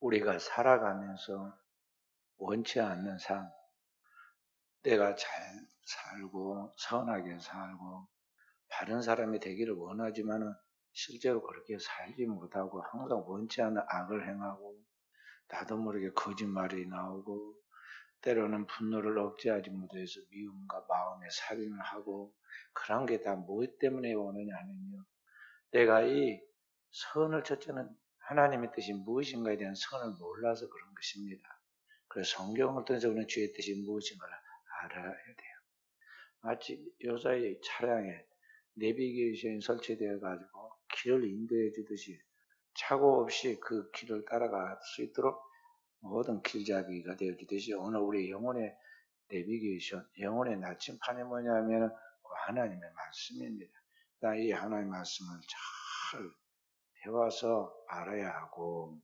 우리가 살아가면서 원치 않는 삶, 내가 잘 살고 선하게 살고 바른 사람이 되기를 원하지만은 실제로 그렇게 살지 못하고 항상 원치 않는 악을 행하고 나도 모르게 거짓말이 나오고 때로는 분노를 억제하지 못해서 미움과 마음의 살인을 하고 그런 게 다 무엇 때문에 오느냐면요. 내가 이 선을 첫째는 하나님의 뜻이 무엇인가에 대한 선을 몰라서 그런 것입니다. 그래서 성경을 통해서 우리는 주의 뜻이 무엇인가를 알아야 돼요. 마치 요사이 차량에 내비게이션이 설치되어 가지고 길을 인도해 주듯이 착오 없이 그 길을 따라갈 수 있도록 모든 길잡이가 되어 주듯이 오늘 우리 영혼의 내비게이션, 영혼의 나침판이 뭐냐면 그 하나님의 말씀입니다. 그러니까 이 하나님의 말씀을 잘 배워서 알아야 하고,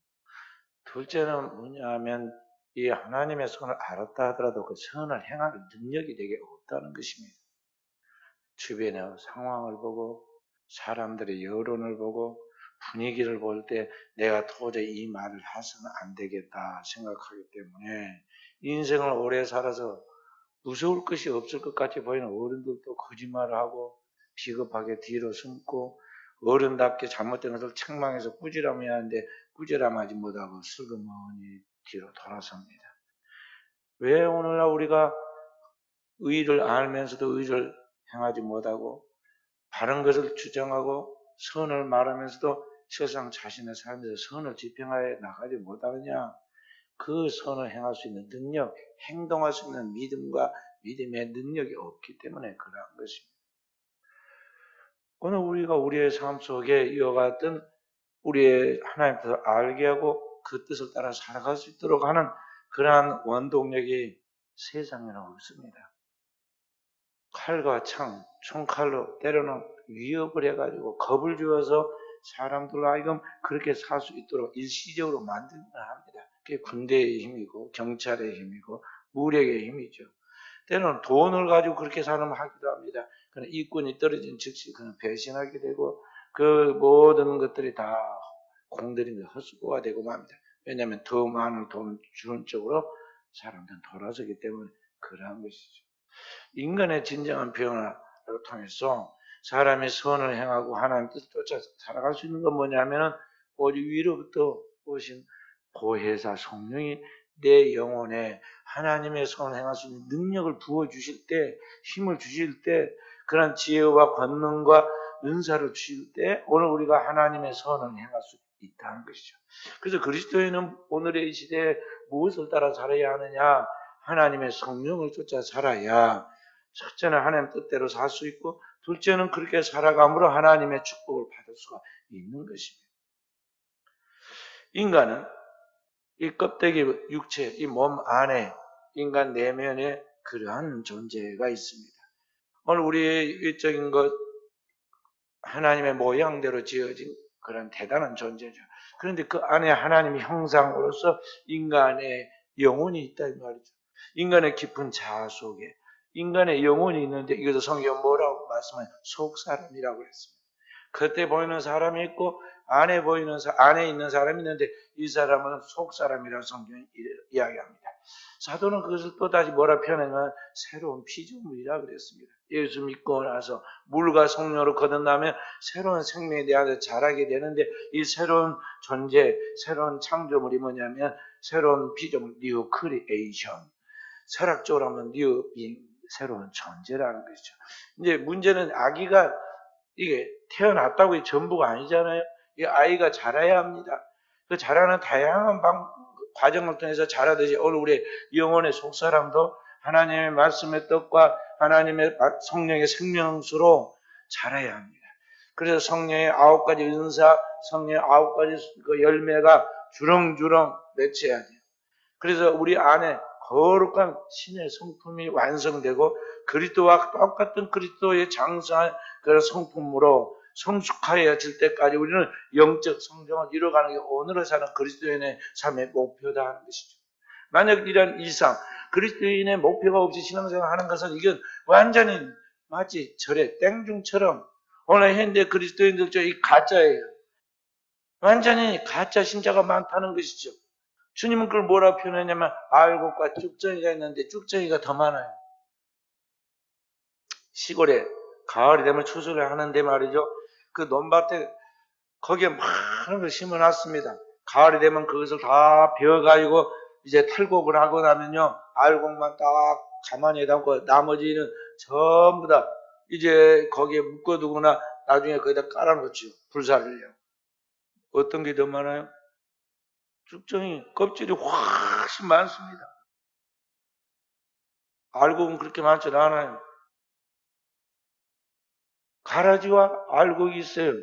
둘째는 뭐냐면 이 하나님의 선을 알았다 하더라도 그 선을 행할 능력이 되게 없다는 것입니다. 주변의 상황을 보고 사람들의 여론을 보고 분위기를 볼 때 내가 도저히 이 말을 해서는 안 되겠다 생각하기 때문에 인생을 오래 살아서 무서울 것이 없을 것 같이 보이는 어른들도 거짓말을 하고 비겁하게 뒤로 숨고 어른답게 잘못된 것을 책망해서 꾸지람해야 하는데 꾸지람하지 못하고 슬그머니 뒤로 돌아섭니다. 왜 오늘날 우리가 의를 알면서도 의를 행하지 못하고 바른 것을 주장하고 선을 말하면서도 세상 자신의 삶에서 선을 지평하여 나가지 못하느냐? 그 선을 행할 수 있는 능력, 행동할 수 있는 믿음과 믿음의 능력이 없기 때문에 그러한 것입니다. 오늘 우리가 우리의 삶 속에 이와 같은 우리의 하나님 뜻을 알게 하고 그 뜻을 따라 살아갈 수 있도록 하는 그러한 원동력이 세상에는 없습니다. 칼과 창, 총칼로 때로는 위협을 해가지고 겁을 주어서 사람들로 하여금 그렇게 살 수 있도록 일시적으로 만들어야 합니다. 그게 군대의 힘이고 경찰의 힘이고 무력의 힘이죠. 때로는 돈을 가지고 그렇게 사람 하기도 합니다. 그러나 이권이 떨어진 즉시 그는 배신하게 되고 그 모든 것들이 다 공들인 헛수고가 되고 맙니다. 왜냐하면 더 많은 돈을 주는 쪽으로 사람들은 돌아서기 때문에 그러한 것이죠. 인간의 진정한 변화를 통해서 사람이 선을 행하고 하나님 뜻을 쫓아 살아갈 수 있는 건 뭐냐면은 오직 위로부터 오신 보혜사 성령이 내 영혼에 하나님의 선을 행할 수 있는 능력을 부어주실 때, 힘을 주실 때, 그런 지혜와 권능과 은사를 주실 때 오늘 우리가 하나님의 선을 행할 수 있다는 것이죠. 그래서 그리스도인은 오늘의 이 시대에 무엇을 따라 살아야 하느냐? 하나님의 성령을 쫓아 살아야 첫째는 하나님 뜻대로 살 수 있고 둘째는 그렇게 살아감으로 하나님의 축복을 받을 수가 있는 것입니다. 인간은 이 껍데기 육체, 이 몸 안에 인간 내면에 그러한 존재가 있습니다. 오늘 우리의 일적인 것 하나님의 모양대로 지어진 그런 대단한 존재죠. 그런데 그 안에 하나님의 형상으로서 인간의 영혼이 있다 이 말이죠. 인간의 깊은 자아 속에 인간의 영혼이 있는데 이것을 성경 뭐라고 말씀하냐? 속사람이라고 했습니다. 겉에 보이는 사람이 있고 안에 있는 사람이 있는데 이 사람은 속사람이라고 성경이 이야기합니다. 사도는 그것을 또다시 뭐라 표현하냐면 새로운 피조물이라 그랬습니다. 예수 믿고 나서 물과 성령으로 거듭나면 새로운 생명에 대하여 자라게 되는데 이 새로운 존재, 새로운 창조물이 뭐냐면 새로운 피조물, 뉴 크리에이션. 철학적으로 하면 뉴 빙, 새로운 존재라는 것이죠. 이제 문제는 아기가 이게 태어났다고 전부가 아니잖아요. 이 아이가 자라야 합니다. 그 자라는 다양한 과정을 통해서 자라듯이 오늘 우리 영혼의 속사람도 하나님의 말씀의 뜻과 하나님의 성령의 생명수로 자라야 합니다. 그래서 성령의 9가지 은사, 성령의 9가지 그 열매가 주렁주렁 맺혀야 돼요. 그래서 우리 안에 거룩한 신의 성품이 완성되고 그리스도와 똑같은 그리스도의 장성한 그런 성품으로 성숙하여질 때까지 우리는 영적 성장을 이루어가는 게 오늘을 사는 그리스도인의 삶의 목표다 하는 것이죠. 만약 이런 이상 그리스도인의 목표가 없이 신앙생활 하는 것은 이건 완전히 마치 절의 땡중처럼 오늘 현대 그리스도인들 중에 이 가짜예요. 완전히 가짜 신자가 많다는 것이죠. 주님은 그걸 뭐라고 표현했냐면 알곡과 쭉정이가 있는데 쭉정이가 더 많아요. 시골에 가을이 되면 추수를 하는데 말이죠. 그 논밭에 거기에 많은 걸 심어놨습니다. 가을이 되면 그것을 다 베어가지고 이제 탈곡을 하고 나면요. 알곡만 딱 가만히 담고 나머지는 전부 다 이제 거기에 묶어두거나 나중에 거기다 깔아놓죠. 불살을요. 어떤 게 더 많아요? 쭉정이 껍질이 훨씬 많습니다. 알곡은 그렇게 많지 않아요. 가라지와 알곡이 있어요.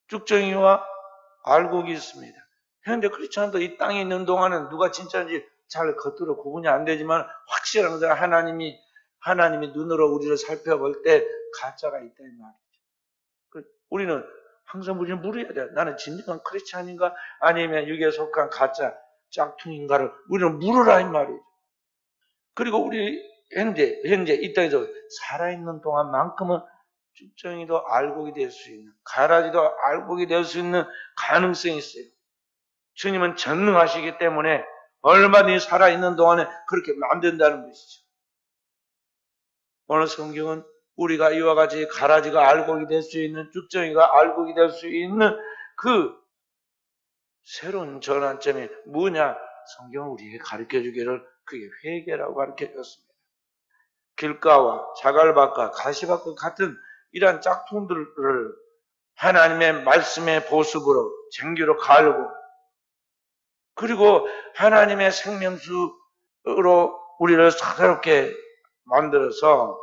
쭉정이와 알곡이 있습니다. 현재 크리스찬도 이 땅에 있는 동안은 누가 진짜인지 잘 겉으로 구분이 안 되지만 확실한 것은 하나님이 눈으로 우리를 살펴볼 때 가짜가 있다 이 말이죠. 우리는 항상 우리는 물어야 돼요. 나는 진정한 크리스찬인가 아니면 여기에 속한 가짜 짝퉁인가를 우리는 물으라 이 말이죠. 그리고 우리 현재 이 땅에서 살아있는 동안만큼은 쭉정이도 알곡이 될 수 있는, 가라지도 알곡이 될 수 있는 가능성이 있어요. 주님은 전능하시기 때문에 얼마든지 살아있는 동안에 그렇게 만든다는 것이죠. 오늘 성경은 우리가 이와 같이 가라지가 알곡이 될 수 있는, 쭉정이가 알곡이 될 수 있는 그 새로운 전환점이 뭐냐? 성경은 우리에게 가르쳐주기를 그게 회개라고 가르쳐줬습니다. 길가와 자갈밭과 가시밭과 같은 이러한 짝퉁들을 하나님의 말씀의 보습으로 쟁기로 갈고 그리고 하나님의 생명수로 우리를 새롭게 만들어서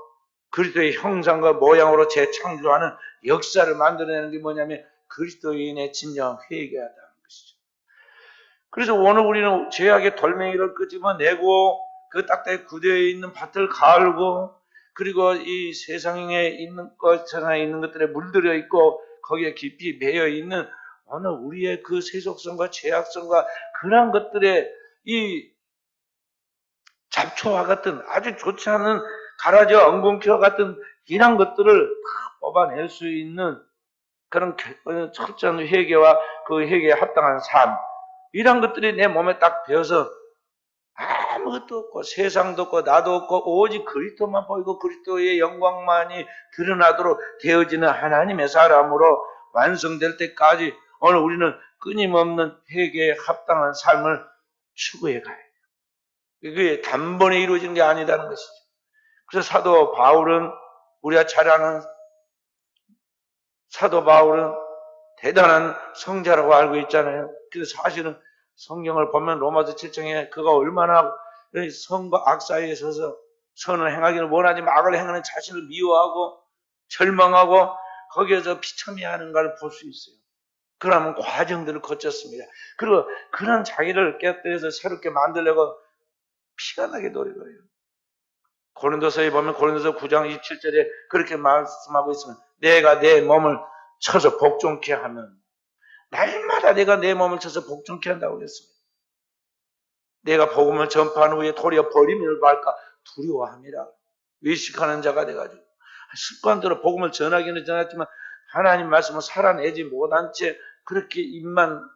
그리스도의 형상과 모양으로 재창조하는 역사를 만들어내는 게 뭐냐면 그리스도인의 진정한 회개하다는 것이죠. 그래서 오늘 우리는 죄악의 돌멩이를 끄집어내고 그 딱딱히 굳어 있는 밭을 갈고 그리고 이 세상에 있는 것, 세상에 있는 것들에 물들여 있고 거기에 깊이 매여 있는 오늘 우리의 그 세속성과 죄악성과 그런 것들의 이 잡초와 같은 아주 좋지 않은 가라지와 엉겅퀴와 같은 이런 것들을 다 뽑아낼 수 있는 그런 철저한 회개와 그 회개에 합당한 삶 이런 것들이 내 몸에 딱 배어서 아무것도 없고 세상도 없고 나도 없고 오직 그리스도만 보이고 그리스도의 영광만이 드러나도록 되어지는 하나님의 사람으로 완성될 때까지 오늘 우리는 끊임없는 회개에 합당한 삶을 추구해 가야 해요. 그게 단번에 이루어지는 게 아니라는 것이죠. 그래서 사도 바울은 우리가 잘 아는 사도 바울은 대단한 성자라고 알고 있잖아요. 그래서 사실은 성경을 보면 로마서 7장에 그가 얼마나 선과 악 사이에 서서 선을 행하기를 원하지 악을 행하는 자신을 미워하고 절망하고 거기에서 비참해하는가를 볼 수 있어요. 그러면 과정들을 거쳤습니다. 그리고 그런 자기를 깨뜨려서 새롭게 만들려고 피가 나게 노력을 해요. 고린도서에 보면 고린도서 9장 27절에 그렇게 말씀하고 있으면 내가 내 몸을 쳐서 복종케 하면 날마다 내가 내 몸을 쳐서 복종케 한다고 그랬습니다. 내가 복음을 전파한 후에 도리어 버림을 받을까 두려워함이라. 외식하는 자가 돼가지고 습관대로 복음을 전하기는 전했지만 하나님 말씀을 살아내지 못한 채 그렇게 입만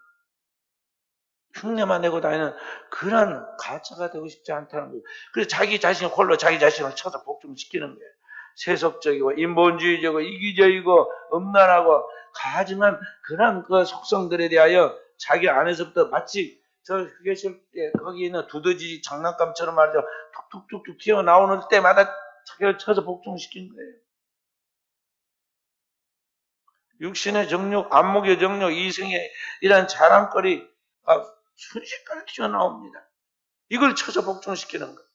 흉내만 내고 다니는 그런 가짜가 되고 싶지 않다는 거예요. 그래서 자기 자신이 홀로 자기 자신을 쳐서 복종시키는 거예요. 세속적이고 인본주의적이고 이기적이고 음란하고 가증한 그런 그 속성들에 대하여 자기 안에서부터 마치 저 휴게실 때 거기 있는 두더지 장난감처럼 말이죠. 툭툭툭툭 튀어나오는 때마다 자기를 쳐서 복종시킨 거예요. 육신의 정욕, 안목의 정욕, 이성의 이런 자랑거리가 순식간에 튀어나옵니다. 이걸 쳐서 복종시키는 거예요.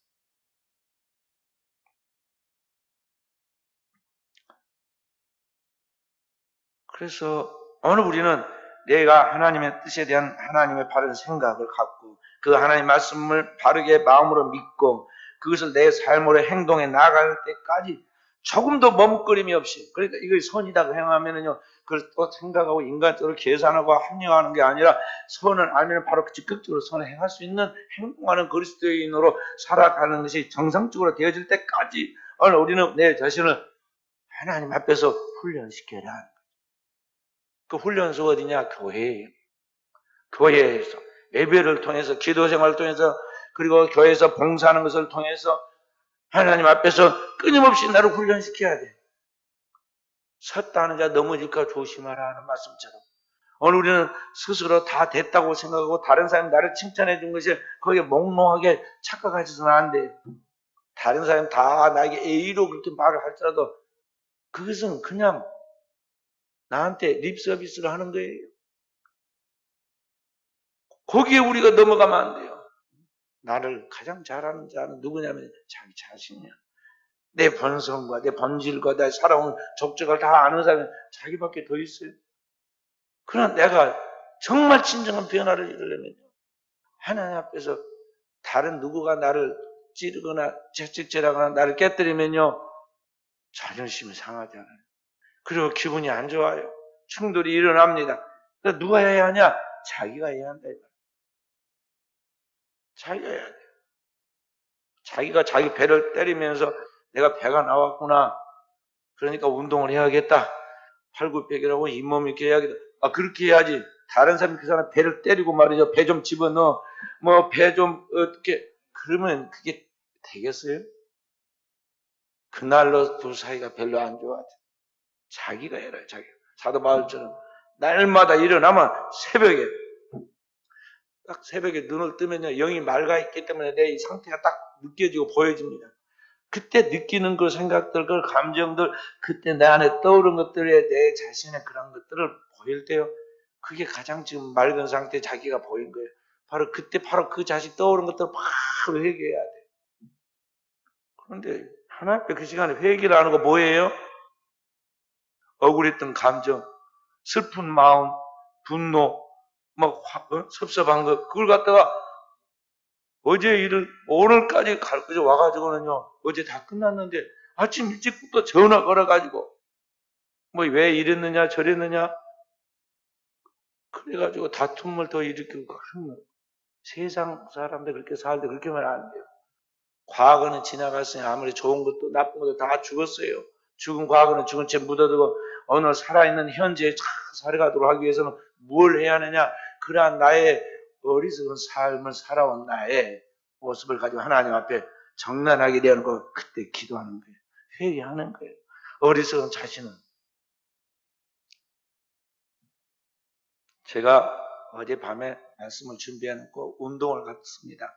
그래서 오늘 우리는 내가 하나님의 뜻에 대한 하나님의 바른 생각을 갖고 그 하나님의 말씀을 바르게 마음으로 믿고 그것을 내 삶으로 행동해 나갈 때까지 조금도 머뭇거림이 없이 그러니까 이걸 선이라고 행하면은요 그걸 또 생각하고 인간적으로 계산하고 합리화하는 게 아니라 선을 알면 바로 적극적으로 선을 행할 수 있는 행동하는 그리스도인으로 살아가는 것이 정상적으로 되어질 때까지 오늘 우리는 내 자신을 하나님 앞에서 훈련시켜라. 그 훈련소가 어디냐? 교회예요. 교회에서 예배를 통해서, 기도 생활을 통해서, 그리고 교회에서 봉사하는 것을 통해서 하나님 앞에서 끊임없이 나를 훈련시켜야 돼. 섰다 하는 자 넘어질까 조심하라 하는 말씀처럼. 오늘 우리는 스스로 다 됐다고 생각하고 다른 사람이 나를 칭찬해 준 것이 거기에 몽롱하게 착각하셔서는 안 돼. 다른 사람이 다 나에게 A로 그렇게 말을 할지라도 그것은 그냥 나한테 립 서비스를 하는 거예요. 거기에 우리가 넘어가면 안 돼요. 나를 가장 잘하는 자는 누구냐면 자기 자신이야. 내 본성과 내 본질과 내 살아온 족적을 다 아는 사람은 자기밖에 더 있어요. 그러나 내가 정말 진정한 변화를 이루려면 하나님 앞에서 다른 누구가 나를 찌르거나 채찍질하거나 나를 깨뜨리면요 자존심이 상하잖아요. 그리고 기분이 안 좋아요. 충돌이 일어납니다. 그러니까 누가 해야 하냐? 자기가 해야 한다. 자기가 해야 돼. 자기가 자기 배를 때리면서 내가 배가 나왔구나. 그러니까 운동을 해야겠다. 팔굽혀펴기라고 잇몸 이렇게 해야겠다. 아, 그렇게 해야지. 다른 사람이 그 사람 배를 때리고 말이죠. 배 좀 집어넣어. 뭐, 배 좀, 어떻게. 그러면 그게 되겠어요? 그날로 두 사이가 별로 안 좋아져. 자기가 해라, 자기가. 사도 바울처럼. 날마다 일어나면 새벽에, 딱 새벽에 눈을 뜨면요. 영이 맑아 있기 때문에 내 이 상태가 딱 느껴지고 보여집니다. 그때 느끼는 그 생각들, 그 감정들, 그때 내 안에 떠오른 것들에 내 자신의 그런 것들을 보일 때요. 그게 가장 지금 맑은 상태에 자기가 보인 거예요. 바로 그때 바로 그 자식 떠오른 것들을 바로 회개해야 돼. 그런데 하나님 앞에 그 시간에 회개를 안 하고 뭐예요? 억울했던 감정, 슬픈 마음, 분노, 막 섭섭한 것, 그걸 갖다가 어제 일을 오늘까지 가르쳐 와가지고는요, 어제 다 끝났는데 아침 일찍부터 전화 걸어가지고 뭐 왜 이랬느냐 저랬느냐 그래가지고 다툼을 더 일으키고 그런 세상 사람들 그렇게 살 때 그렇게 하면 안 돼요. 과거는 지나갔으니 아무리 좋은 것도 나쁜 것도 다 죽었어요. 죽은 과거는 죽은 채 묻어두고 오늘 살아있는 현재에 잘 살아가도록 하기 위해서는 뭘 해야 하느냐? 그러한 나의 어리석은 삶을 살아온 나의 모습을 가지고 하나님 앞에 정난하게 되는 거 그때 기도하는 거예요. 회개하는 거예요. 어리석은 자신은. 제가 어젯밤에 말씀을 준비해놓고 운동을 갔습니다.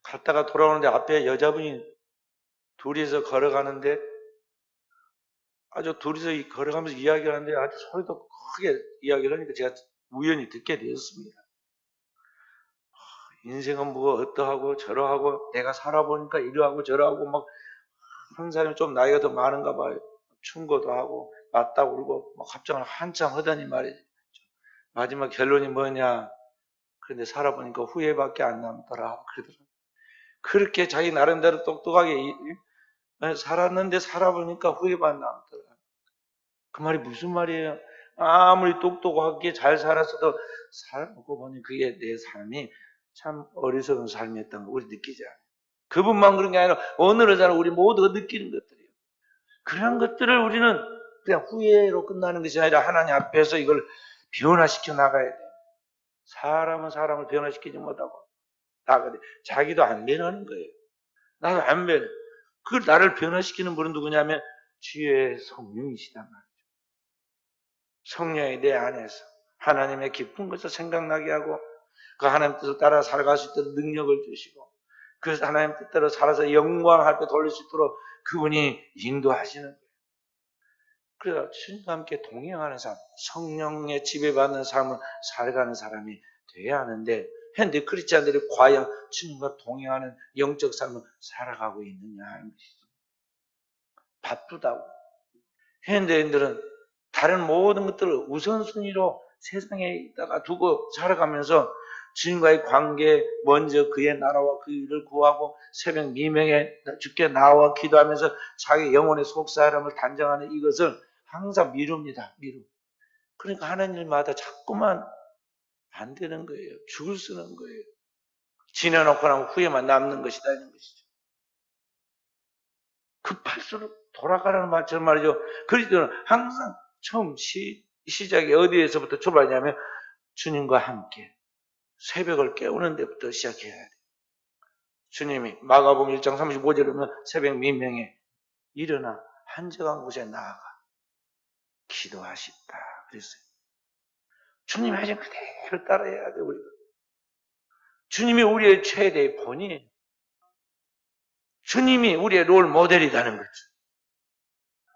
갔다가 돌아오는데 앞에 여자분이 둘이서 걸어가는데 아주 둘이서 걸어가면서 이야기를 하는데 아주 소리도 크게 이야기를 하니까 제가 우연히 듣게 되었습니다. 인생은 뭐 어떠하고 저러하고 내가 살아보니까 이러하고 저러하고 막 한 사람이 좀 나이가 더 많은가 봐요. 충고도 하고 맞다 울고 막 갑자기 한참 하더니 말이지. 마지막 결론이 뭐냐. 그런데 살아보니까 후회밖에 안 남더라. 그러더라고요. 그렇게 자기 나름대로 똑똑하게 살았는데 살아보니까 후회만 남더라. 그 말이 무슨 말이에요? 아무리 똑똑하게 잘 살았어도 살아보고 보니 그게 내 삶이 참 어리석은 삶이었던 거 우리 느끼지 않아요. 그분만 그런 게 아니라 어느 여자는 우리 모두가 느끼는 것들이에요. 그런 것들을 우리는 그냥 후회로 끝나는 것이 아니라 하나님 앞에서 이걸 변화시켜 나가야 돼요. 사람은 사람을 변화시키지 못하고 나가야 돼. 자기도 안 변하는 거예요. 나도 안 변해. 그 나를 변화시키는 분은 누구냐면 주의 성령이시단 말이에요. 성령이 내 안에서 하나님의 깊은 것을 생각나게 하고 그 하나님 뜻을 따라 살아갈 수 있도록 능력을 주시고 그 하나님 뜻대로 살아서 영광 앞에 돌릴 수 있도록 그분이 인도하시는 거예요. 그래서 주님과 함께 동행하는 삶, 성령의 지배받는 삶을 살아가는 사람이 돼야 하는데 현대 크리스찬들이 과연 주님과 동행하는 영적 삶을 살아가고 있느냐 하는 것이죠. 바쁘다고. 현대인들은 다른 모든 것들을 우선순위로 세상에 있다가 두고 살아가면서 주님과의 관계, 먼저 그의 나라와 그 일을 구하고 새벽 미명에 주께 나와 기도하면서 자기 영혼의 속사람을 단정하는 이것을 항상 미룹니다. 미루. 그러니까 하는 일마다 자꾸만 안 되는 거예요. 죽을 쓰는 거예요. 지내놓고 나면 후회만 남는 것이다 이런 것이죠. 급할수록 돌아가라는 말처럼 말이죠. 그리스도는 항상 처음 시작이 어디에서부터 출발하냐면 주님과 함께 새벽을 깨우는 데부터 시작해야 돼. 주님이 마가복음 1장 35절에 보면 새벽 민명에 일어나 한적한 곳에 나아가 기도하십다 그랬어요. 주님 하신 그대로 따라해야 돼. 우리가. 주님이 우리의 최대의 본이에요. 주님이 우리의 롤 모델이라는 거죠.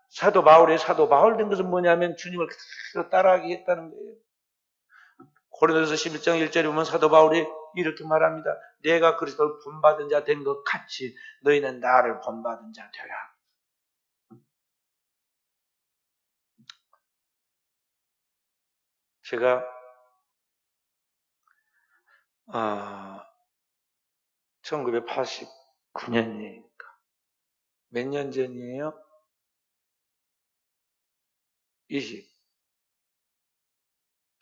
사도 바울의 사도 바울 된 것은 뭐냐면 주님을 그대로 따라하게 했다는 거예요. 고린도서 11장 1절에 보면 사도 바울이 이렇게 말합니다. 내가 그리스도를 본받은 자 된 것 같이 너희는 나를 본받은 자 되라. 제가 1989년이니까 몇 년 전이에요?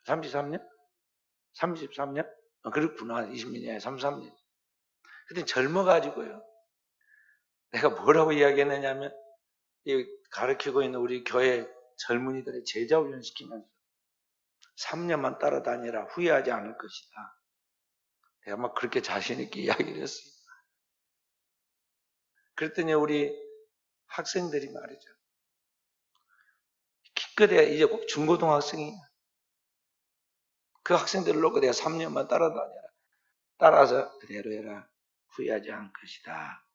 33년? 33년? 그렇구나. 20년이야. 33년. 그때 젊어가지고요. 내가 뭐라고 이야기했느냐면 가르치고 있는 우리 교회 젊은이들의 제자 훈련 시키면서 3년만 따라다니라 후회하지 않을 것이다. 내가 막 그렇게 자신 있게 이야기를 했어요. 그랬더니 우리 학생들이 말이죠. 기껏해야 이제 꼭 중고등학생이야. 그 학생들을 놓고 내가 3년만 따라다녀라. 따라서 그대로 해라. 후회하지 않을 것이다.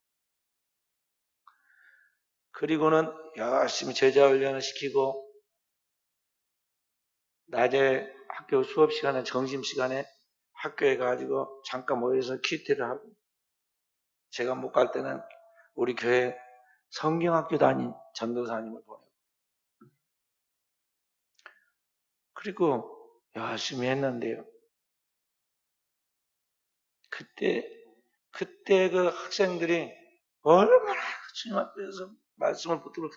그리고는 열심히 제자 훈련을 시키고 낮에 학교 수업 시간에 점심시간에 학교에 가지고 잠깐 모여서 큐티를 하고 제가 못 갈 때는 우리 교회 성경학교 다닌 전도사님을 보내고 그리고 열심히 했는데요. 그때 그 학생들이 얼마나 주님 앞에서 말씀을 붙들고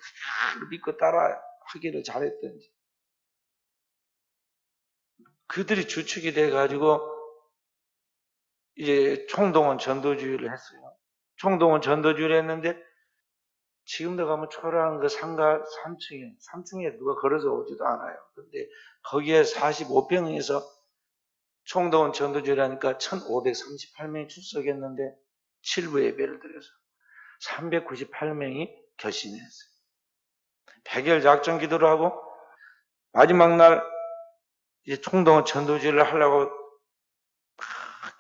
믿고 따라 하기를 잘했던지 그들이 주축이 돼가지고 이제 총동원 전도주의를 했어요. 총동원 전도주의를 했는데 지금도 가면 초라한 그 상가 3층에 누가 걸어서 오지도 않아요. 근데 거기에 45평에서 총동원 전도주의를 하니까 1538명이 출석했는데 7부 예배를 드려서 398명이 결신했어요. 백열 작전 기도를 하고 마지막 날 이제 총동원 전도주의를 하려고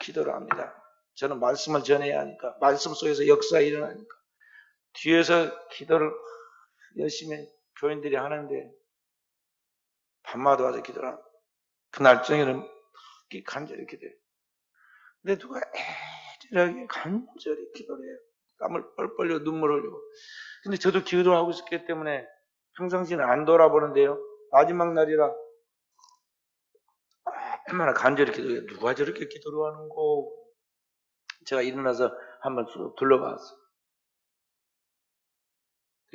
기도를 합니다. 저는 말씀을 전해야 하니까 말씀 속에서 역사가 일어나니까 뒤에서 기도를 열심히 교인들이 하는데 밤마다 와서 기도를 하고 그날 저녁에는 특히 간절히 기도해요. 근데 누가 애절하게 간절히 기도를 해요. 땀을 뻘뻘 흘려 눈물을 흘리고 근데 저도 기도를 하고 있었기 때문에 평상시는 안 돌아보는데요. 마지막 날이라 얼마나 간절히 기도해요. 누가 저렇게 기도를 하는고 제가 일어나서 한번 쭉 둘러봤어요.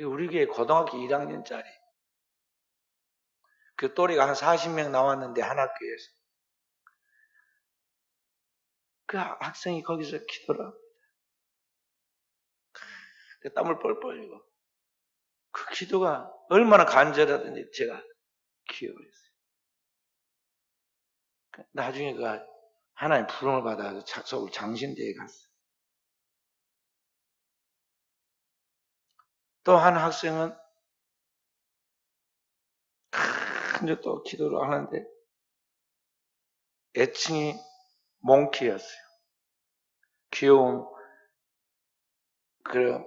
우리 교회 고등학교 1학년짜리 그 또래가 한 40명 나왔는데 한 학교에서 그 학생이 거기서 기도를 합니다. 땀을 뻘뻘 흘리고 그 기도가 얼마나 간절하든지 제가 기억을 했어요. 나중에 그 하나님 부름을 받아서 서울 장신대에 갔어요. 또 한 학생은 근데 또 기도를 하는데 애칭이 몽키였어요. 귀여운 그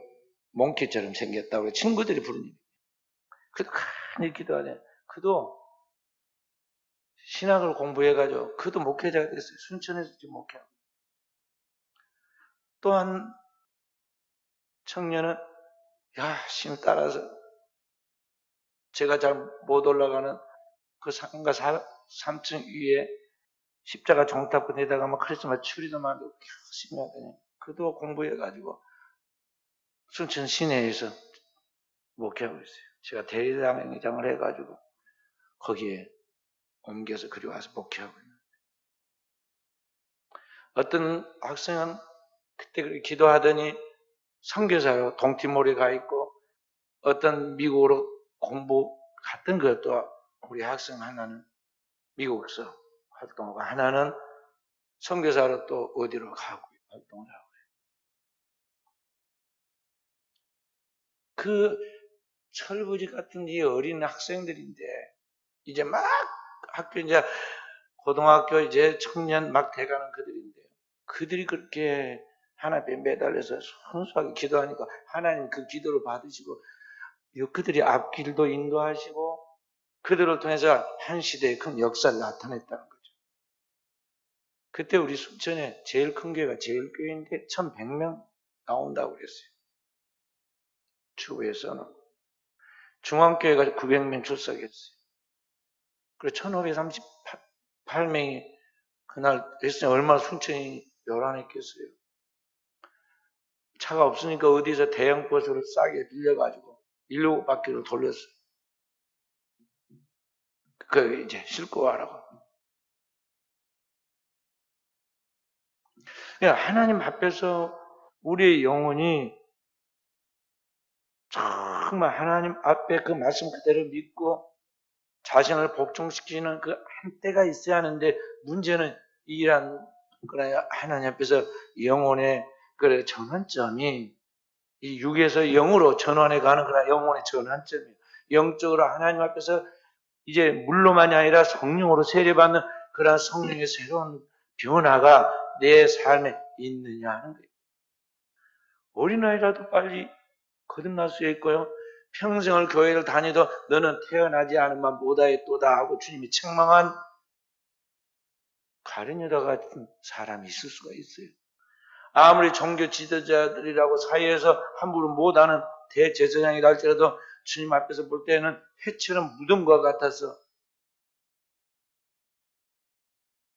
몽키처럼 생겼다고 친구들이 부르니까 그도 큰 기도하네. 그도 신학을 공부해가지고 그도 목회자가 됐어요. 순천에서 지금 목회하고. 또 한 청년은 열심히 따라서 제가 잘 못 올라가는 그 상가 3층 위에 십자가 종탑근에다가 막 크리스마스 추리도 만들고 열심히 하더니 그도 공부해가지고 순천 시내에서 목회하고 있어요. 제가 대리당회장을 해가지고 거기에 옮겨서 그리 와서 목회하고 있는. 어떤 학생은 그때 그렇게 기도하더니 선교사로 동티모리에 가 있고 어떤 미국으로 공부 갔던 것도 우리 학생 하나는 미국에서 활동하고 하나는 선교사로 또 어디로 가고 활동을 하고. 그 철부지 같은 이 어린 학생들인데 이제 막 학교 이제 고등학교 이제 청년 막 돼가는 그들인데 그들이 그렇게 하나님께 매달려서 순수하게 기도하니까 하나님 그 기도를 받으시고 그들이 앞길도 인도하시고 그들을 통해서 한 시대의 큰 역사를 나타냈다는 거죠. 그때 우리 순천에 제일 큰 교회가 제일교회인데 1100명 나온다고 그랬어요. 주부에서는. 중앙교회가 900명 출석했어요. 그래서 1538명이 그날 했으니 얼마나 순천이 요란했겠어요. 차가 없으니까 어디서 대형 버스를 싸게 빌려가지고 7바퀴를 돌렸어요. 그 이제 싣고 가라고. 그러니까 하나님 앞에서 우리의 영혼이 정말 하나님 앞에 그 말씀 그대로 믿고 자신을 복종시키는 그 한때가 있어야 하는데 문제는 이러한 하나님 앞에서 영혼의 그 전환점이 이 육에서 영으로 전환해 가는 그런 영혼의 전환점이에요. 영적으로 하나님 앞에서 이제 물로만이 아니라 성령으로 세례받는 그런 성령의 새로운 변화가 내 삶에 있느냐 하는 거예요. 어린아이라도 빨리 거듭날 수 있고요. 평생을 교회를 다니도 너는 태어나지 않으면 못하겠도다 하고 주님이 책망한 가룟 유다 같은 사람이 있을 수가 있어요. 아무리 종교 지도자들이라고 사회에서 함부로 못하는 대제사장이라 할지라도 주님 앞에서 볼 때는 해처럼 무덤과 같아서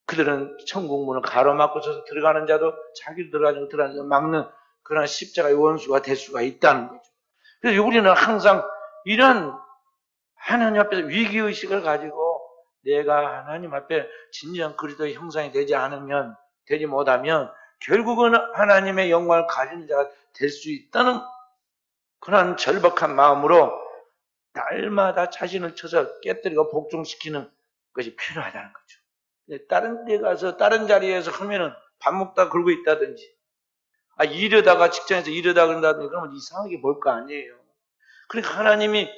그들은 천국 문을 가로막고서 들어가는 자도 자기도 들어가는 자도 막는 그런 십자가의 원수가 될 수가 있다는 거죠. 그래서 우리는 항상 이런 하나님 앞에서 위기의식을 가지고 내가 하나님 앞에 진정 그리스도의 형상이 되지 못하면 결국은 하나님의 영광을 가지는 자가 될 수 있다는 그런 절박한 마음으로 날마다 자신을 쳐서 깨뜨리고 복종시키는 것이 필요하다는 거죠. 다른 데 가서 다른 자리에서 하면은 밥 먹다 굴고 있다든지 이러다가 직장에서 이러다 그런다든지 그러면 이상하게 볼 거 아니에요. 그러니까 하나님이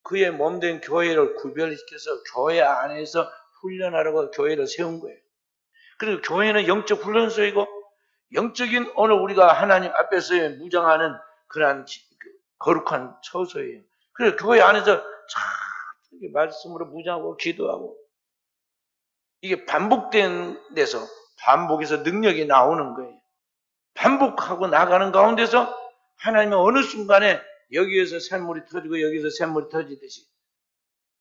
그의 몸된 교회를 구별시켜서 교회 안에서 훈련하라고 교회를 세운 거예요. 그리고 교회는 영적 훈련소이고 영적인 오늘 우리가 하나님 앞에서 무장하는 그러한 거룩한 처소예요. 그래서 교회 안에서 참 말씀으로 무장하고 기도하고 이게 반복된 데서 반복해서 능력이 나오는 거예요. 반복하고 나가는 가운데서 하나님은 어느 순간에 여기에서 샘물이 터지고 여기서 샘물이 터지듯이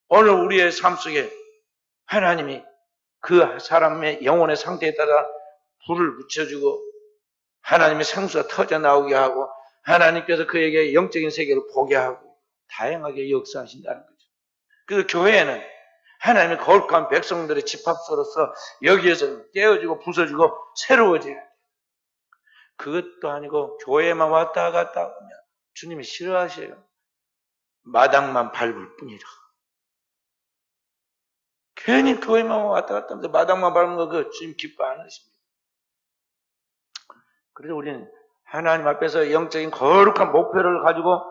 오늘 우리의 삶 속에 하나님이 그 사람의 영혼의 상태에 따라 불을 붙여주고 하나님의 생수가 터져나오게 하고 하나님께서 그에게 영적인 세계를 보게 하고 다양하게 역사하신다는 거죠. 그래서 교회에는 하나님의 거룩한 백성들의 집합소로서 여기에서 깨어지고 부서지고 새로워져야 돼요. 그것도 아니고 교회만 왔다 갔다 하면 주님이 싫어하셔요. 마당만 밟을 뿐이라. 괜히 교회만 왔다 갔다 하면서 마당만 밟는 거 그 주님 기뻐 안 하십니다. 그래서 우리는 하나님 앞에서 영적인 거룩한 목표를 가지고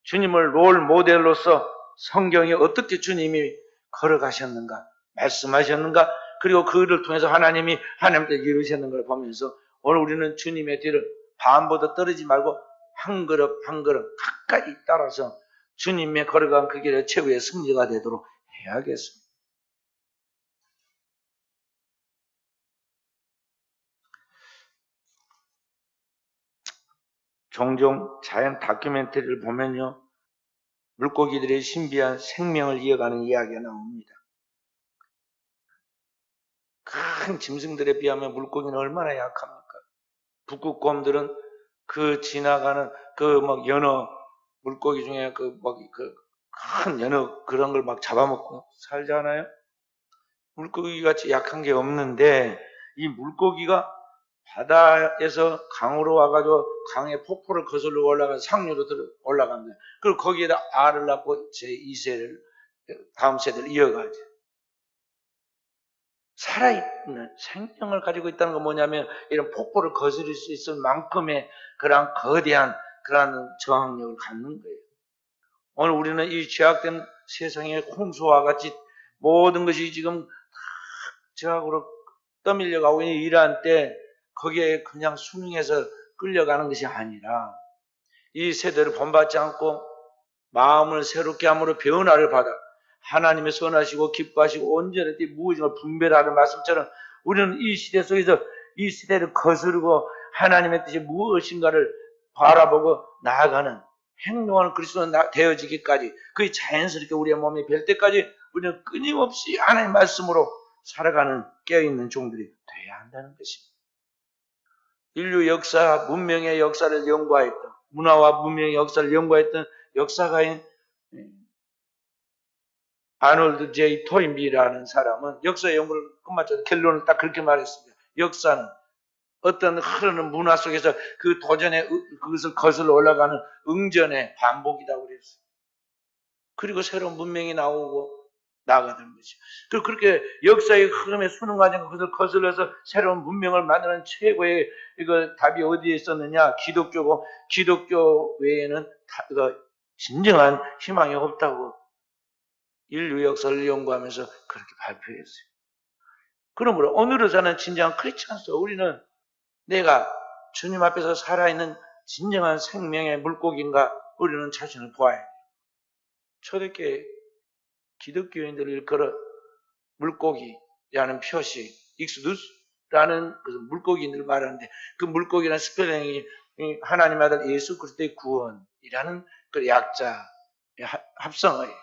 주님을 롤 모델로서 성경이 어떻게 주님이 걸어가셨는가, 말씀하셨는가, 그리고 그를 통해서 하나님이 하나님께 이루셨는가를 보면서 오늘 우리는 주님의 뒤를 반보다 떨어지지 말고 한 걸음 한 걸음 가까이 따라서 주님의 걸어간 그 길의 최후의 승리가 되도록 해야겠습니다. 종종 자연 다큐멘터리를 보면요, 물고기들의 신비한 생명을 이어가는 이야기가 나옵니다. 큰 짐승들에 비하면 물고기는 얼마나 약합니까? 북극곰들은 그 지나가는 그 막 연어 물고기 중에 그 큰 연어 그런 걸 막 잡아먹고 살잖아요. 물고기 같이 약한 게 없는데 이 물고기가 바다에서 강으로 와가지고 강의 폭포를 거슬러 올라가 상류로 올라갑니다. 그리고 거기에다 알을 낳고 제2세를 다음 세대를 이어가죠. 살아있는 생명을 가지고 있다는 건 뭐냐면 이런 폭포를 거스릴 수 있을 만큼의 그러한 거대한 그러한 저항력을 갖는 거예요. 오늘 우리는 이 죄악된 세상의 홍수와 같이 모든 것이 지금 죄악으로 떠밀려 가고 있는 이러한 때 거기에 그냥 순응해서 끌려가는 것이 아니라 이 세대를 본받지 않고 마음을 새롭게 함으로 변화를 받아 하나님의 선하시고 기뻐하시고 온전히 무엇인가 분별하는 말씀처럼 우리는 이 시대 속에서 이 시대를 거스르고 하나님의 뜻이 무엇인가를 바라보고 나아가는 행동하는 그리스도가 되어지기까지 그게 자연스럽게 우리의 몸에 뵐 때까지 우리는 끊임없이 하나님의 말씀으로 살아가는 깨어있는 종들이 되어야 한다는 것입니다. 인류 역사, 문명의 역사를 연구하였던 문화와 문명의 역사를 연구했던 역사가인 아놀드 제이 토인비라는 사람은 역사 연구를 끝마쳐 결론을 딱 그렇게 말했습니다. 역사는 어떤 흐르는 문화 속에서 그 도전에 그것을 거슬러 올라가는 응전의 반복이라고 그랬어요. 그리고 새로운 문명이 나오고 나아가는 거죠. 그리고 그렇게 역사의 흐름에 수능 과정 그것을 거슬러서 새로운 문명을 만드는 최고의 답이 어디에 있었느냐? 기독교고 기독교 외에는 진정한 희망이 없다고 인류 역사를 연구하면서 그렇게 발표했어요. 그러므로 오늘을 사는 진정한 크리스찬으로서 우리는 내가 주님 앞에서 살아있는 진정한 생명의 물고기인가 우리는 자신을 보아야 해요. 초대교회 기독교인들을 일컬어 물고기라는 표시, 익수두스라는 물고기인들을 말하는데 그 물고기라는 스펠링이 하나님 아들 예수 그리스도의 구원이라는 그 약자 합성어예요.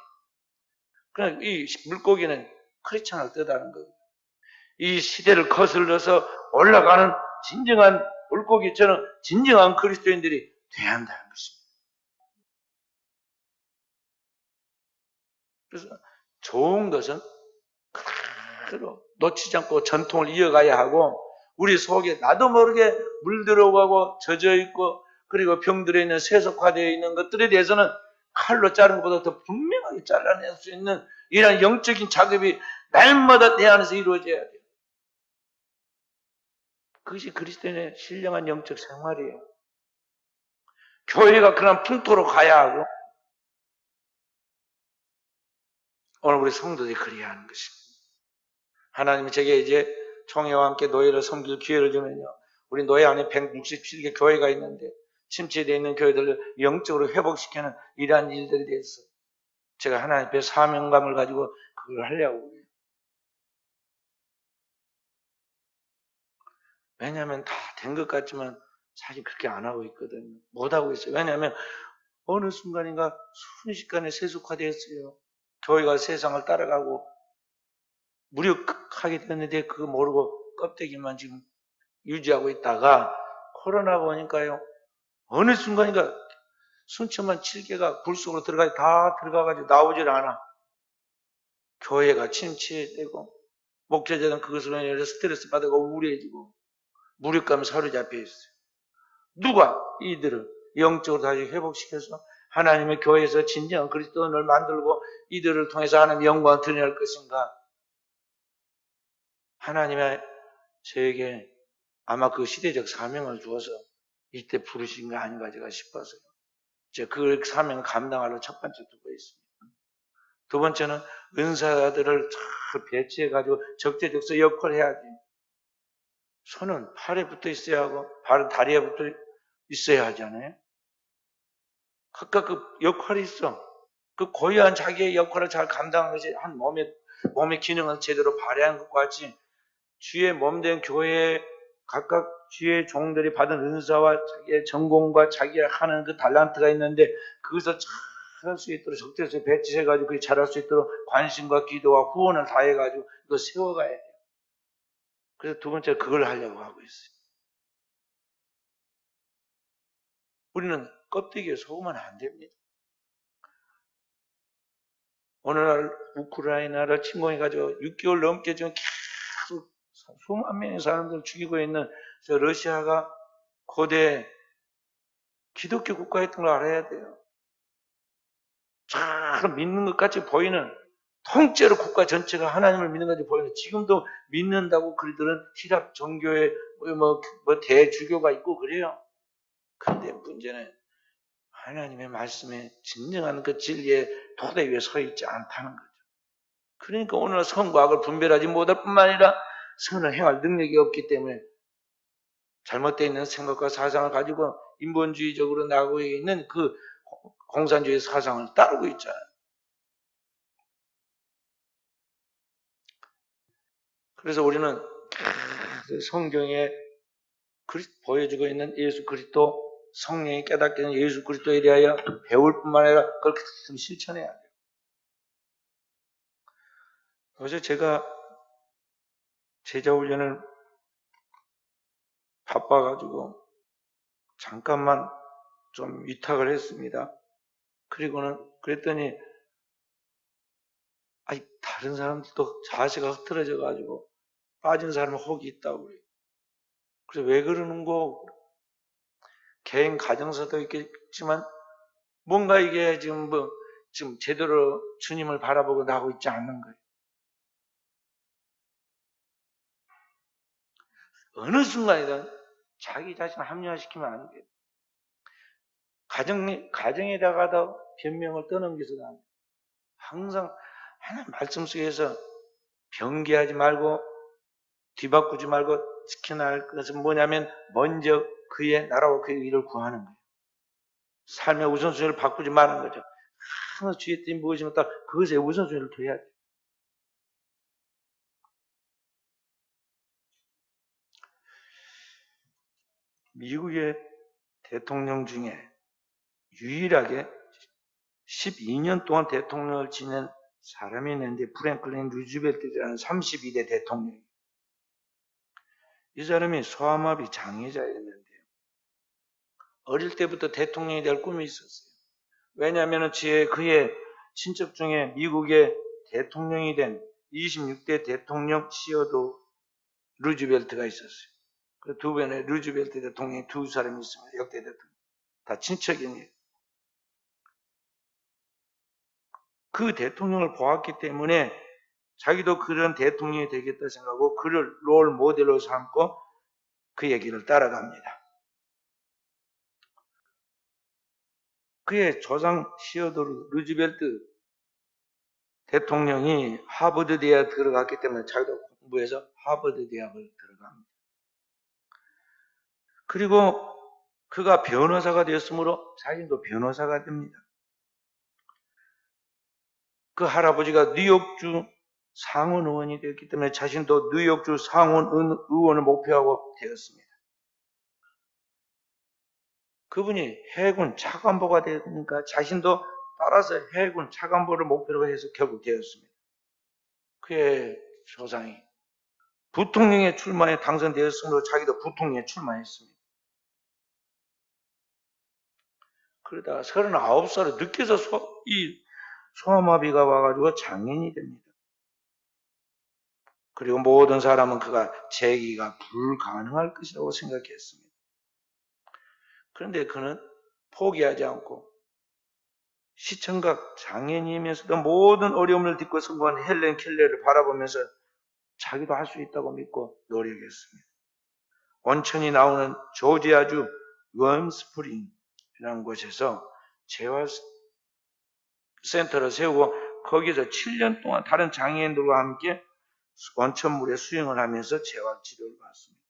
그러니까 이 물고기는 크리스찬을 뜻하는 거예요. 이 시대를 거슬러서 올라가는 진정한 물고기처럼 진정한 그리스도인들이 돼야 한다는 것입니다. 그래서 좋은 것은 그대로 놓치지 않고 전통을 이어가야 하고 우리 속에 나도 모르게 물들어가고 젖어있고 그리고 병들어 있는 세속화되어 있는 것들에 대해서는 칼로 자른 것보다 더 분명하게 잘라낼 수 있는 이런 영적인 작업이 날마다 내 안에서 이루어져야 돼요. 그것이 그리스도인의 신령한 영적 생활이에요. 교회가 그런 풍토로 가야 하고 오늘 우리 성도들이 그래야 하는 것입니다. 하나님이 제게 이제 총회와 함께 노예를 섬길 기회를 주면요. 우리 노예 안에 167개 교회가 있는데 침체되어 있는 교회들을 영적으로 회복시키는 이러한 일들에 대해서 제가 하나님 앞에 사명감을 가지고 그걸 하려고 해요. 왜냐하면 다 된 것 같지만 사실 그렇게 안 하고 있거든요. 못 하고 있어요. 왜냐하면 어느 순간인가 순식간에 세속화되었어요. 교회가 세상을 따라가고 무력하게 됐는데 그거 모르고 껍데기만 지금 유지하고 있다가 코로나가 오니까요. 어느 순간인가 순천만 7개가 불 속으로 다 들어가가지고 나오질 않아. 교회가 침체되고 목회자는 그것으로 인해서 스트레스 받고 우울해지고 무력감에 사로잡혀 있어요. 누가 이들을 영적으로 다시 회복시켜서 하나님의 교회에서 진정한 그리스도인을 만들고 이들을 통해서 하나님의 영광을 드러낼 것인가? 하나님의 저에게 아마 그 시대적 사명을 주어서 이때 부르신 거 아닌가 제가 싶어서요. 그 사명을 감당하려 첫 번째 두고 있습니다. 두 번째는 은사들을 잘 배치해가지고 적재적소 역할을 해야지. 손은 팔에 붙어 있어야 하고 발은 다리에 붙어 있어야 하잖아요. 각각 그 역할이 있어. 그 고유한 자기의 역할을 잘 감당하는 것이 한 몸의 기능을 제대로 발휘하는 것과 같이 주의 몸된 교회에 각각 주의 종들이 받은 은사와 자기의 전공과 자기가 하는 그 달란트가 있는데 그것을 잘할 수 있도록 적절히 배치해가지고 그게 잘할 수 있도록 관심과 기도와 후원을 다해가지고 이거 세워가야 돼요. 그래서 두 번째 그걸 하려고 하고 있어요. 우리는 껍데기에 속으면 안 됩니다. 오늘날 우크라이나를 침공해가지고 6개월 넘게 지금 계속 수만 명의 사람들을 죽이고 있는 저 러시아가 고대 기독교 국가였던 걸 알아야 돼요. 잘 믿는 것 같이 보이는 통째로 국가 전체가 하나님을 믿는 건지 보여요. 지금도 믿는다고 그들은 히랍 종교에 대주교가 있고 그래요. 그런데 문제는 하나님의 말씀에 진정한 그 진리의 토대 위에 서 있지 않다는 거죠. 그러니까 오늘 선과 악을 분별하지 못할 뿐만 아니라 선을 행할 능력이 없기 때문에 잘못되어 있는 생각과 사상을 가지고 인본주의적으로 나가고 있는 그 공산주의 사상을 따르고 있잖아요. 그래서 우리는 성경에 보여주고 있는 예수 그리스도, 성령이 깨닫게 하는 예수 그리스도에 대하여 배울 뿐만 아니라 그걸 실천해야 돼요. 어제 제가 제자훈련을 바빠가지고 잠깐만 좀 위탁을 했습니다. 그랬더니 다른 사람들도 자세가 흐트러져가지고 빠진 사람은 혹이 있다고 그래요. 그래서 왜 그러는 거? 개인 가정사도 있겠지만 뭔가 이게 지금 제대로 주님을 바라보고 나고 있지 않는 거예요. 어느 순간이든 자기 자신을 합리화시키면 안 돼요. 가정에다가도 변명을 떠넘겨서도 안 돼요. 항상 하나님 말씀 속에서 변개하지 말고 뒤바꾸지 말고 지켜야 할 것은 뭐냐면 먼저 그의 나라와 그의 일을 구하는 거예요. 삶의 우선순위를 바꾸지 말는 거죠. 항상 주의 뜻이 무엇이면 딱 그것에 우선순위를 둬야 돼요. 미국의 대통령 중에 유일하게 12년 동안 대통령을 지낸 사람이 있는데 프랭클린 루즈벨트라는 32대 대통령. 이 사람이 소아마비 장애자였는데요. 어릴 때부터 대통령이 될 꿈이 있었어요. 왜냐하면 그의 친척 중에 미국의 대통령이 된 26대 대통령 시어도 루즈벨트가 있었어요. 그 두 번의 루즈벨트 대통령이 두 사람이 있습니다. 역대 대통령. 다 친척이에요. 그 대통령을 보았기 때문에 자기도 그런 대통령이 되겠다 생각하고 그를 롤 모델로 삼고 그 얘기를 따라갑니다. 그의 조상 시어도르 루즈벨트 대통령이 하버드 대학 들어갔기 때문에 자기도 공부해서 하버드 대학을 들어갑니다. 그리고 그가 변호사가 되었으므로 자신도 변호사가 됩니다. 그 할아버지가 뉴욕주 상원 의원이 되었기 때문에 자신도 뉴욕주 상원 의원을 목표하고 되었습니다. 그분이 해군 차관보가 되니까 자신도 따라서 해군 차관보를 목표로 해서 결국 되었습니다. 그의 조상이 부통령에 출마해 당선되었으므로 자기도 부통령에 출마했습니다. 그러다가 39살에 늦게서 소아마비가 와가지고 장애인이 됩니다. 그리고 모든 사람은 그가 재기가 불가능할 것이라고 생각했습니다. 그런데 그는 포기하지 않고 시청각 장애인이면서도 모든 어려움을 딛고 성공한 헬렌 켈러를 바라보면서 자기도 할 수 있다고 믿고 노력했습니다. 온천이 나오는 조지아주 웜스프링이라는 곳에서 재활 센터를 세우고 거기서 7년 동안 다른 장애인들과 함께 온천물에 수영을 하면서 재활 치료를 받습니다.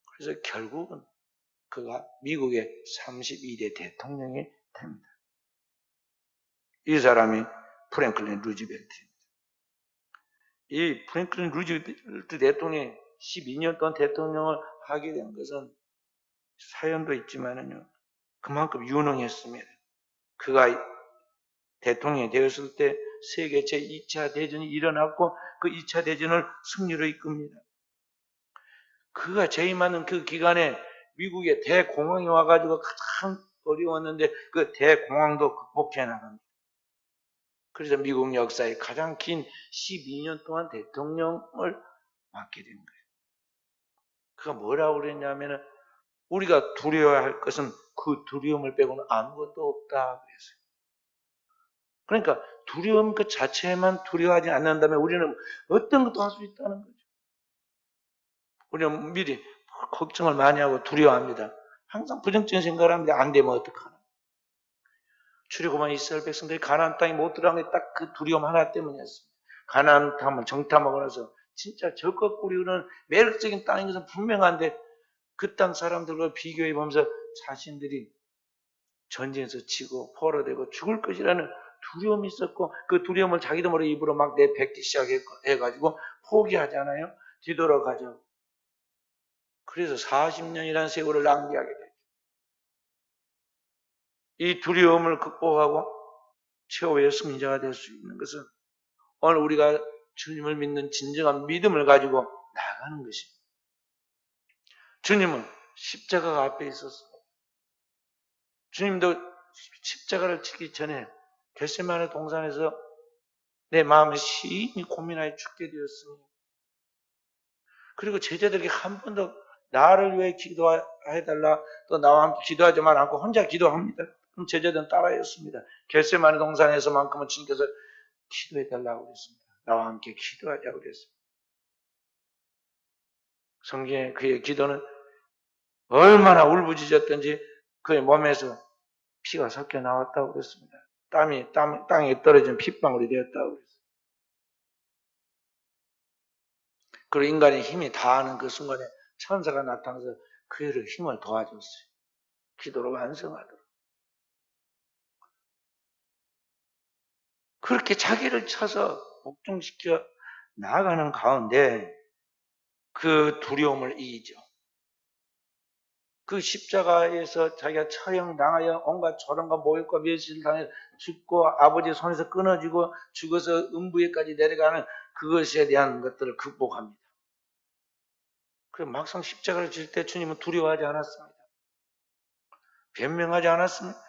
그래서 결국은 그가 미국의 32대 대통령이 됩니다. 이 사람이 프랭클린 루즈벨트입니다. 이 프랭클린 루즈벨트 대통령이 12년 동안 대통령을 하게 된 것은 사연도 있지만은요, 그만큼 유능했습니다. 그가 대통령이 되었을 때 세계 제2차 대전이 일어났고 그 2차 대전을 승리로 이끕니다. 그가 재임하는 그 기간에 미국의 대공황이 와가지고 가장 어려웠는데 그 대공황도 극복해 나갑니다. 그래서 미국 역사의 가장 긴 12년 동안 대통령을 맡게 된 거예요. 그가 뭐라고 그랬냐면은 우리가 두려워야 할 것은 그 두려움을 빼고는 아무것도 없다 그랬어요. 그러니까 두려움 그 자체에만 두려워하지 않는다면 우리는 어떤 것도 할 수 있다는 거죠. 우리는 미리 걱정을 많이 하고 두려워합니다. 항상 부정적인 생각을 합니다. 안 되면 어떡하나. 출애굽한 이스라엘 백성들이 가나안 땅에 못 들어간 게 딱 그 두려움 하나 때문이었습니다. 가나안 땅을 정탐하고 나서 진짜 적극 꾸리는 매력적인 땅인 것은 분명한데 그 땅 사람들과 비교해 보면서 자신들이 전쟁에서 지고 포로되고 죽을 것이라는 두려움이 있었고 그 두려움을 자기도 모르게 입으로 막 내뱉기 시작해가지고 포기하잖아요. 뒤돌아가죠. 그래서 40년이라는 세월을 낭비하게 돼요. 이 두려움을 극복하고 최후의 승리자가 될 수 있는 것은 오늘 우리가 주님을 믿는 진정한 믿음을 가지고 나아가는 것입니다. 주님은 십자가가 앞에 있었습니다. 주님도 십자가를 지기 전에 겟세마네 동산에서 내 마음에 심히 고민하여 죽게 되었으니 그리고 제자들에게 한 번도 나를 위해 기도해달라 또 나와 함께 기도하지만 않고 혼자 기도합니다. 그럼 제자들은 따라했습니다. 겟세마네 동산에서만큼은 주님께서 기도해달라고 그랬습니다. 나와 함께 기도하자고 그랬습니다. 성경에 그의 기도는 얼마나 울부짖었던지 그의 몸에서 피가 섞여 나왔다고 그랬습니다. 땀이 땅에 떨어진 핏방울이 되었다고 그랬습니다. 그리고 인간의 힘이 다하는 그 순간에 천사가 나타나서 그의 힘을 도와줬어요. 기도로 완성하도록. 그렇게 자기를 쳐서 복종시켜 나아가는 가운데 그 두려움을 이기죠. 그 십자가에서 자기가 처형당하여 온갖 조롱과 모욕과 멸시를 당해 죽고 아버지의 손에서 끊어지고 죽어서 음부에까지 내려가는 그것에 대한 것들을 극복합니다. 그래서 막상 십자가를 질 때 주님은 두려워하지 않았습니다. 변명하지 않았습니다.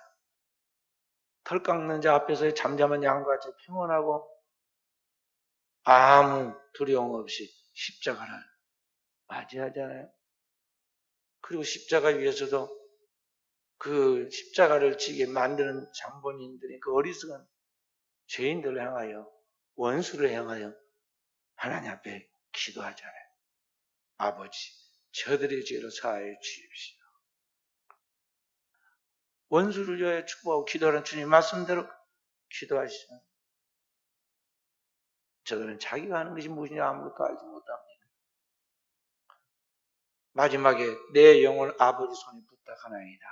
털 깎는 자 앞에서의 잠잠한 양과 같이 평온하고 아무 두려움 없이 십자가를 맞이하잖아요. 그리고 십자가 위에서도 그 십자가를 지게 만드는 장본인들이 그 어리석은 죄인들을 향하여 원수를 향하여 하나님 앞에 기도하잖아요. 아버지, 저들의 죄를 사하여 주십시오. 원수를 위하여 축복하고 기도하는 주님 말씀대로 기도하시면 저들은 자기가 하는 것이 무엇인지 아무것도 알지 못합니다. 마지막에 내 영혼을 아버지 손에 부탁하나이다.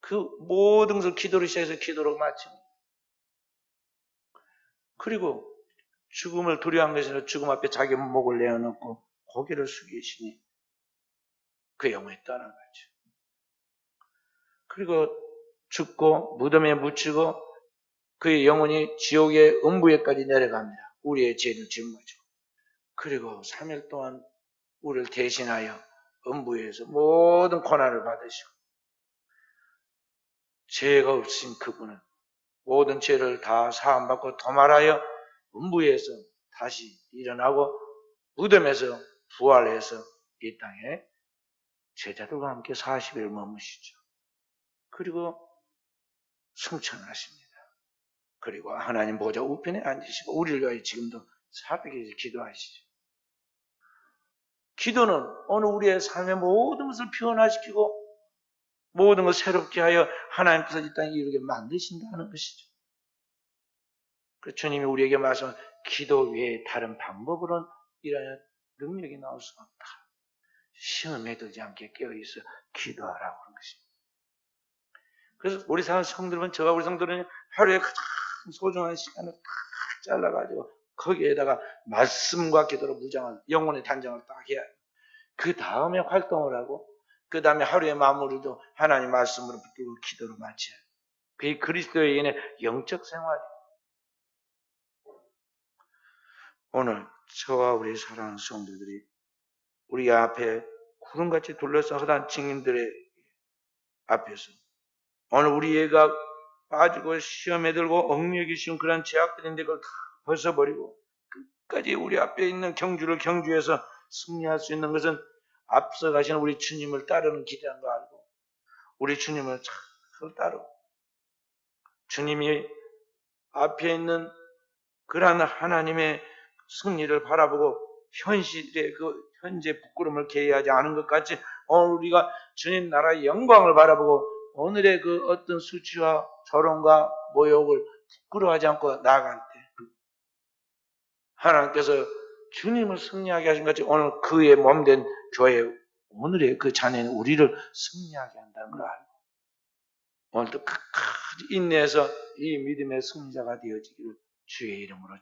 그 모든 것을 기도로 시작해서 기도로 마칩니다. 그리고 죽음을 두려워한 것이 아니라 죽음 앞에 자기 목을 내어놓고 고개를 숙이시니 그 영혼이 떠난 거죠. 그리고 죽고 무덤에 묻히고 그의 영혼이 지옥의 음부에까지 내려갑니다. 우리의 죄를 짊어지고. 그리고 3일 동안 우리를 대신하여 음부에서 모든 고난을 받으시고 죄가 없으신 그분은 모든 죄를 다 사함받고 도말하여 음부에서 다시 일어나고 무덤에서 부활해서 이 땅에 제자들과 함께 40일 머무시죠. 그리고 승천하십니다. 그리고 하나님 보좌 우편에 앉으시고 우리를 위하여 지금도 새벽에 기도하시죠. 기도는 오늘 우리의 삶의 모든 것을 변화시키고 모든 것을 새롭게 하여 하나님께서 이 땅에 이루게 만드신다는 것이죠. 그 주님이 우리에게 말씀한 기도 외에 다른 방법으로는 이러한 능력이 나올 수 없다. 시험에 들지 않게 깨어있어 기도하라고 하는 것입니다. 그래서 우리 성도들은 저와 우리 성도들은 하루에 가장 소중한 시간을 딱 잘라가지고 거기에다가 말씀과 기도로 무장한 영혼의 단장을 딱 해야 해요. 그 다음에 활동을 하고 그 다음에 하루의 마무리도 하나님 말씀으로 붙들고 기도로 마쳐야 해요. 그게 그리스도인의 영적 생활이에요. 오늘 저와 우리 사랑하는 성도들이 우리 앞에 구름같이 둘러싸 허다한 증인들의 앞에서 오늘 우리 애가 빠지고 시험에 들고 얽매이기 쉬운 그런 제약들인데 그걸 다 벗어버리고 끝까지 우리 앞에 있는 경주를 경주해서 승리할 수 있는 것은 앞서 가시는 우리 주님을 따르는 길이라는 거 알고 우리 주님을 잘 따르고 주님이 앞에 있는 그러한 하나님의 승리를 바라보고 현실의 그 현재 부끄러움을 게이하지 않은 것 같이 오늘 우리가 주님 나라의 영광을 바라보고 오늘의 그 어떤 수치와 조롱과 모욕을 부끄러워하지 않고 나아갈 때 하나님께서 주님을 승리하게 하신 것 같이 오늘 그의 몸된 교회 오늘의 그 자녀는 우리를 승리하게 한다는 걸 알고 오늘도 끝까지 인내해서 이 믿음의 승리자가 되어지기를 주의 이름으로